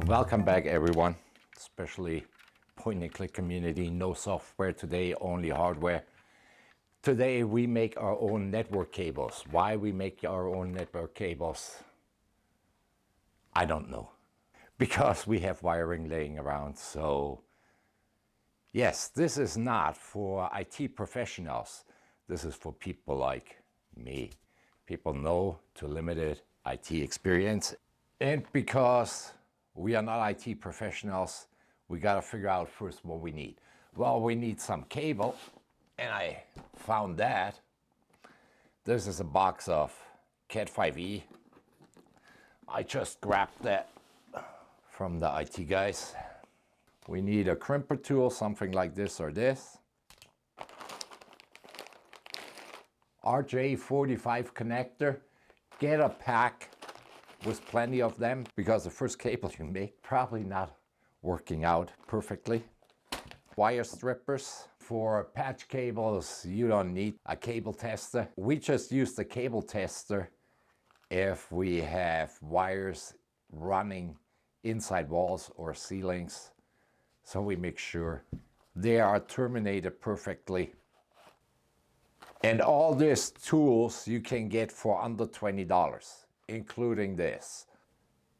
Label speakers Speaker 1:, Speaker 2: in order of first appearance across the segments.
Speaker 1: Welcome back, everyone, especially point and click community. No software today, only hardware. Today we make our own network cables. Why we make our own network cables, I don't know. Because we have wiring laying around. So yes, this is not for IT professionals. This is for people like me. People know to limited IT experience. And because we are not IT professionals, we got to figure out first what we need. Well, we need some cable, and I found that. This is a box of Cat5e. I just grabbed that from the IT guys. We need a crimper tool, something like this or this. RJ45 connector. Get a pack with plenty of them, because the first cable you make probably not working out perfectly. Wire strippers. For patch cables, you don't need a cable tester. We just use the cable tester if we have wires running inside walls or ceilings, so we make sure they are terminated perfectly. And all these tools you can get for under $20. Including this.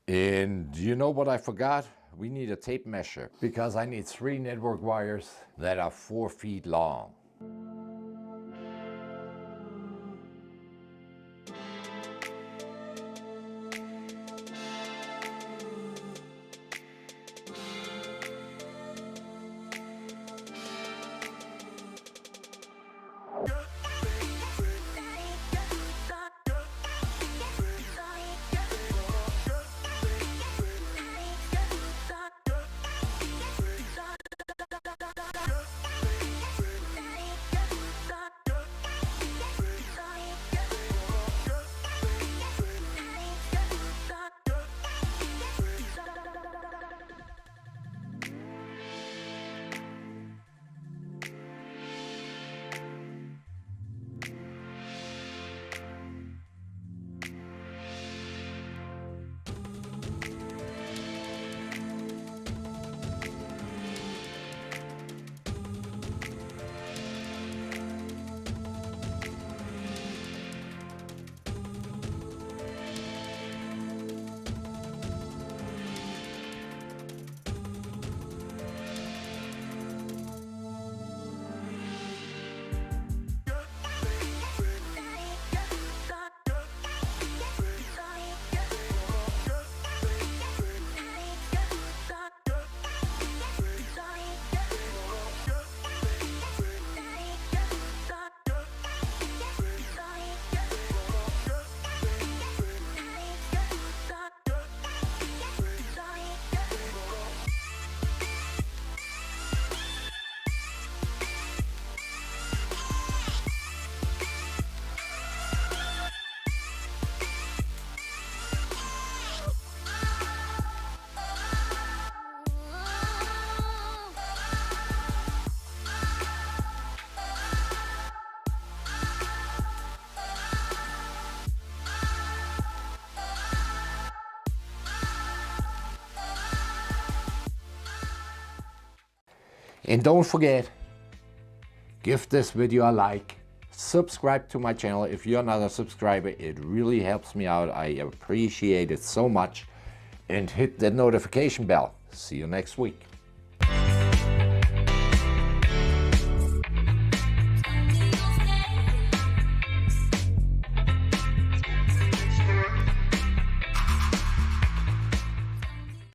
Speaker 1: And you know what I forgot? We need a tape measure, because I need 3 network wires that are 4 feet long. And don't forget, give this video a like, subscribe to my channel if you're not a subscriber. It really helps me out. I appreciate it so much. And hit the notification bell. See you next week.